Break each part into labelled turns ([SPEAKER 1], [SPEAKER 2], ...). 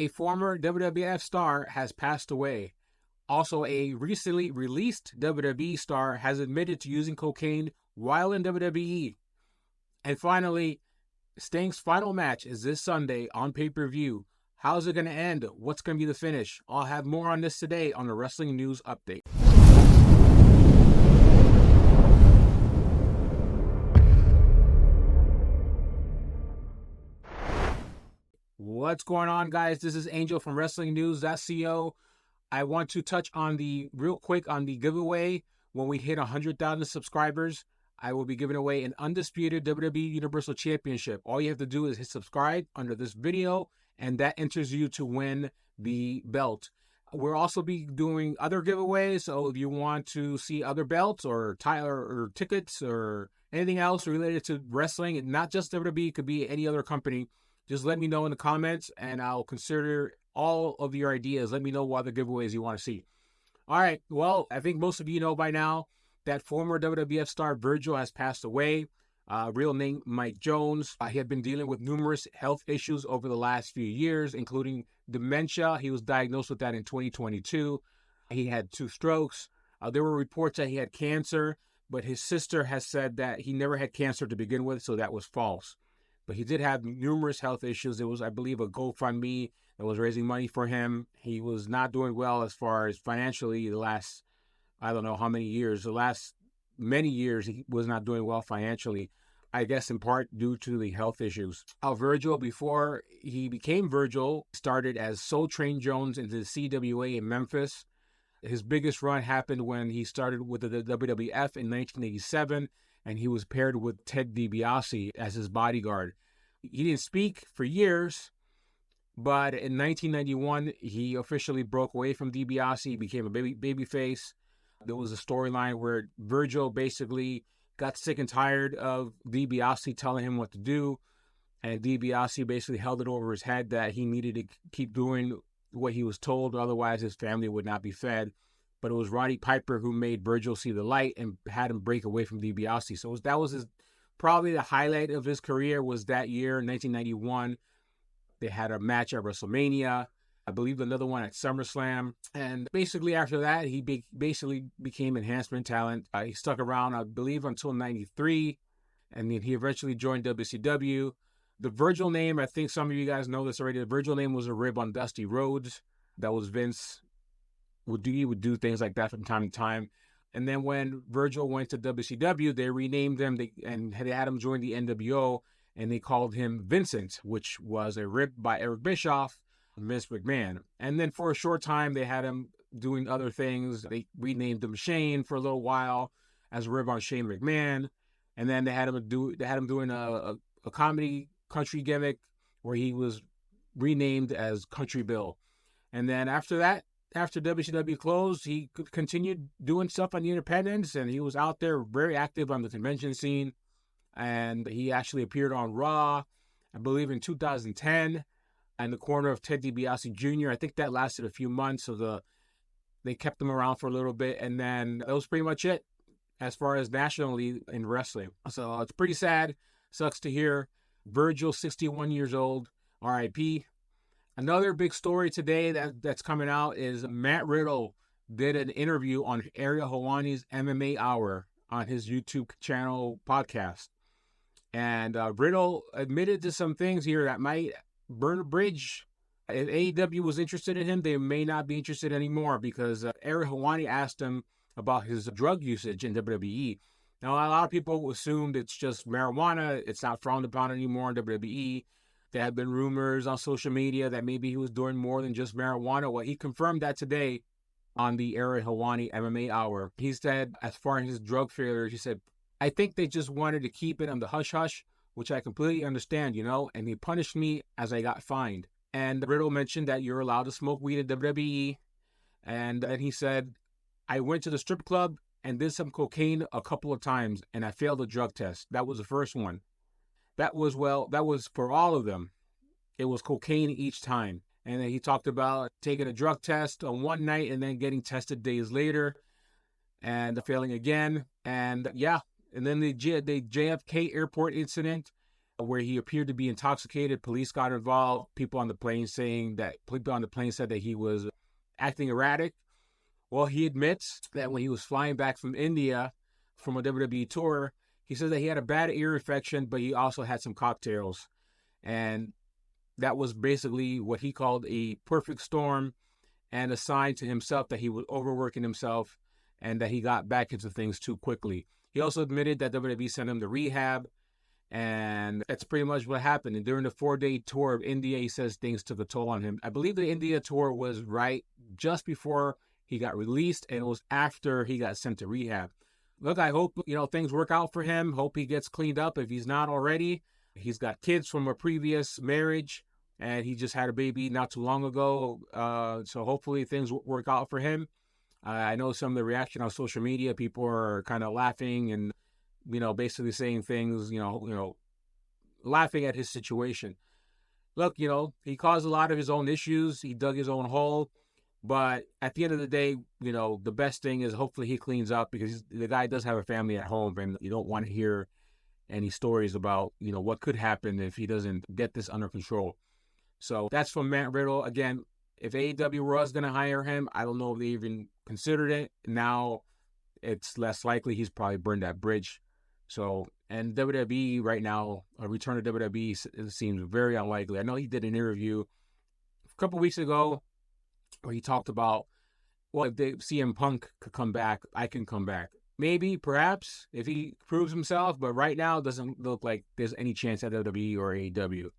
[SPEAKER 1] A former WWF star has passed away. Also, a recently released WWE star has admitted to using cocaine while in WWE. And finally, Sting's final match is this Sunday on pay-per-view. How's it going to end? What's going to be the finish? I'll have more on this today on the Wrestling News Update. What's going on, guys? This is Angel from WrestlingNews.co. I want to touch on real quick on the giveaway. When we hit 100,000 subscribers, I will be giving away an undisputed WWE Universal Championship. All you have to do is hit subscribe under this video, and that enters you to win the belt. We'll also be doing other giveaways, so if you want to see other belts or tickets or anything else related to wrestling, not just WWE, it could be any other company, just let me know in the comments, and I'll consider all of your ideas. Let me know what other giveaways you want to see. All right, well, I think most of you know by now that former WWF star Virgil has passed away. Real name Mike Jones. He had been dealing with numerous health issues over the last few years, including dementia. He was diagnosed with that in 2022. He had 2 strokes. There were reports that he had cancer, but his sister has said that he never had cancer to begin with, so that was false. But he did have numerous health issues. There was, I believe, a GoFundMe that was raising money for him. He was not doing well as far as financially the last, I don't know how many years. The last many years, he was not doing well financially, I guess in part due to the health issues. Virgil, before he became Virgil, started as Soul Train Jones into the CWA in Memphis. His biggest run happened when he started with the WWF in 1987, and he was paired with Ted DiBiase as his bodyguard. He didn't speak for years, but in 1991, he officially broke away from DiBiase. He became a babyface. There was a storyline where Virgil basically got sick and tired of DiBiase telling him what to do, and DiBiase basically held it over his head that he needed to keep doing what he was told, otherwise his family would not be fed. But it was Roddy Piper who made Virgil see the light and had him break away from DiBiase. So that was probably the highlight of his career, was that year, 1991. They had a match at WrestleMania, I believe another one at SummerSlam. And basically after that, he basically became enhancement talent. He stuck around, I believe, until 93. And then he eventually joined WCW. The Virgil Name, I think some of you guys know this already. The Virgil Name was a rib on Dusty Rhodes. That was Vince. He would do things like that from time to time. And then when Virgil went to WCW, they renamed him and had him join the NWO, and they called him Vincent, which was a rib by Eric Bischoff, Vince McMahon. And then for a short time, they had him doing other things. They renamed him Shane for a little while as a rib on Shane McMahon. And then they had him doing a comedy country gimmick where he was renamed as Country Bill. And then after that, after WCW closed, he continued doing stuff on the independents, and he was out there very active on the convention scene. And he actually appeared on Raw, I believe in 2010, in the corner of Ted DiBiase Jr. I think that lasted a few months, so they kept him around for a little bit, and then that was pretty much it as far as nationally in wrestling. So it's pretty sad. Sucks to hear. Virgil, 61 years old, R.I.P. Another big story today that's coming out is Matt Riddle did an interview on Ariel Helwani's MMA Hour on his YouTube channel podcast. And Riddle admitted to some things here that might burn a bridge. If AEW was interested in him, they may not be interested anymore, because Ariel Helwani asked him about his drug usage in WWE. Now, a lot of people assumed it's just marijuana. It's not frowned upon anymore in WWE. There have been rumors on social media that maybe he was doing more than just marijuana. Well, he confirmed that today on the Ariel Helwani MMA Hour. He said, as far as his drug failures, he said, I think they just wanted to keep it on the hush-hush, which I completely understand, and they punished me as I got fined. And Riddle mentioned that you're allowed to smoke weed at WWE. And then he said, I went to the strip club and did some cocaine a couple of times, and I failed a drug test. That was the first one. That was for all of them. It was cocaine each time. And then he talked about taking a drug test on one night and then getting tested days later and failing again. And yeah, and then the JFK airport incident where he appeared to be intoxicated. Police got involved. People on the plane said that he was acting erratic. Well, he admits that when he was flying back from India from a WWE tour, he says that he had a bad ear infection, but he also had some cocktails. And that was basically what he called a perfect storm and a sign to himself that he was overworking himself and that he got back into things too quickly. He also admitted that WWE sent him to rehab, and that's pretty much what happened. And during the 4-day tour of India, he says things took a toll on him. I believe the India tour was right just before he got released, and it was after he got sent to rehab. Look, I hope, things work out for him. Hope he gets cleaned up if he's not already. He's got kids from a previous marriage, and he just had a baby not too long ago. So hopefully things work out for him. I know some of the reaction on social media, people are kind of laughing and, basically saying things, laughing at his situation. Look, he caused a lot of his own issues. He dug his own hole. But at the end of the day, the best thing is hopefully he cleans up, because the guy does have a family at home, and you don't want to hear any stories about, what could happen if he doesn't get this under control. So that's from Matt Riddle. Again, if AEW was going to hire him, I don't know if they even considered it. Now it's less likely. He's probably burned that bridge. So, and WWE right now, a return to WWE seems very unlikely. I know he did an interview a couple weeks ago where he talked about, well, if CM Punk could come back, I can come back. Maybe, perhaps, if he proves himself, but right now it doesn't look like there's any chance at WWE or AEW,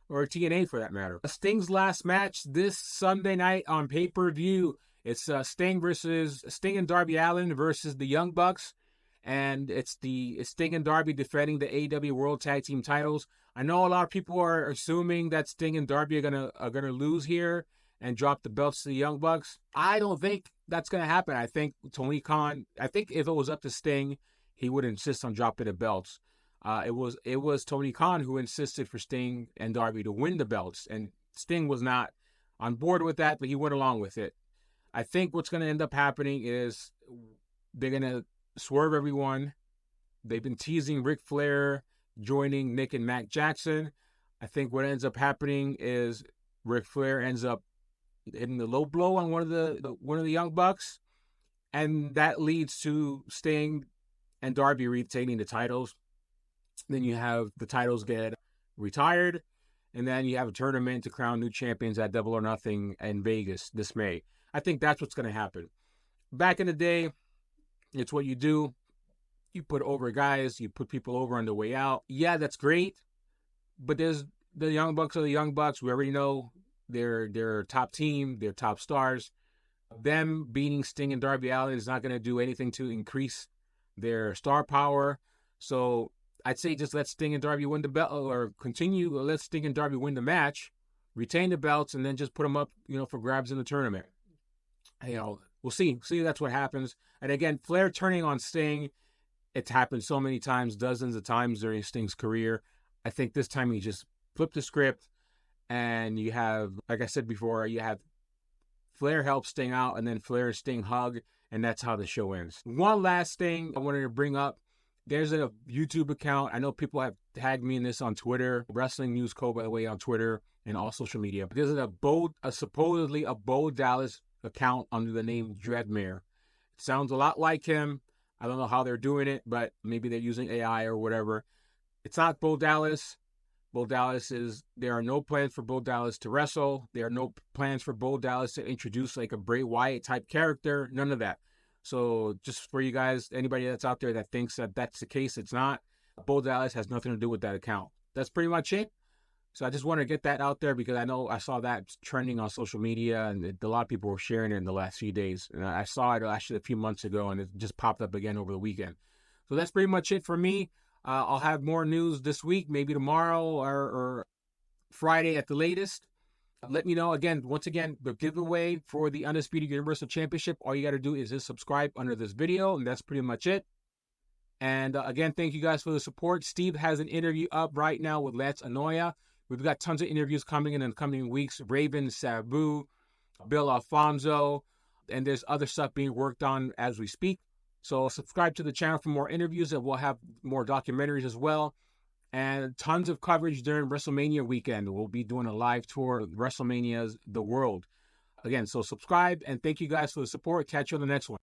[SPEAKER 1] or TNA for that matter. Sting's last match this Sunday night on pay-per-view. It's Sting and Darby Allin versus the Young Bucks, and it's Sting and Darby defending the AEW World Tag Team titles. I know a lot of people are assuming that Sting and Darby are gonna lose here and drop the belts to the Young Bucks. I don't think that's going to happen. I think Tony Khan, if it was up to Sting, he would insist on dropping the belts. It was Tony Khan who insisted for Sting and Darby to win the belts, and Sting was not on board with that, but he went along with it. I think what's going to end up happening is they're going to swerve everyone. They've been teasing Ric Flair joining Nick and Matt Jackson. I think what ends up happening is Ric Flair ends up hitting the low blow on one of the Young Bucks, and that leads to Sting and Darby retaining the titles. Then you have the titles get retired, and then you have a tournament to crown new champions at Double or Nothing in Vegas this May. I think that's what's going to happen. Back in the day, it's what you do. You put over guys, you put people over on the way out. Yeah, that's great, but there's the Young Bucks are the Young Bucks. We already know they're top team, they're top stars. Them beating Sting and Darby Allin is not going to do anything to increase their star power. So I'd say just let Sting and Darby win the belt, or let Sting and Darby win the match, retain the belts, and then just put them up, for grabs in the tournament. We'll see. That's what happens. And again, Flair turning on Sting, it's happened so many times, dozens of times during Sting's career. I think this time he just flipped the script. And you have, like I said before, you have Flair help Sting out, and then Flair and Sting hug, and that's how the show ends. One last thing I wanted to bring up. There's a YouTube account. I know people have tagged me in this on Twitter. Wrestling News Co., by the way, on Twitter and all social media. But there's supposedly a Bo Dallas account under the name Dreadmare. It sounds a lot like him. I don't know how they're doing it, but maybe they're using AI or whatever. It's not Bo Dallas. There are no plans for Bo Dallas to wrestle. There are no plans for Bo Dallas to introduce like a Bray Wyatt type character. None of that. So just for you guys, anybody that's out there that thinks that that's the case, it's not. Bo Dallas has nothing to do with that account. That's pretty much it. So I just want to get that out there because I know I saw that trending on social media, and a lot of people were sharing it in the last few days. And I saw it actually a few months ago, and it just popped up again over the weekend. So that's pretty much it for me. I'll have more news this week, maybe tomorrow or Friday at the latest. Let me know. Once again, the giveaway for the Undisputed Universal Championship, all you got to do is just subscribe under this video, and that's pretty much it. And again, thank you guys for the support. Steve has an interview up right now with Lance Anoya. We've got tons of interviews coming in the coming weeks. Raven, Sabu, Bill Alfonso, and there's other stuff being worked on as we speak. So subscribe to the channel for more interviews, and we'll have more documentaries as well. and tons of coverage during WrestleMania weekend. We'll be doing a live tour of WrestleMania's The World. Again, so subscribe, and thank you guys for the support. Catch you on the next one.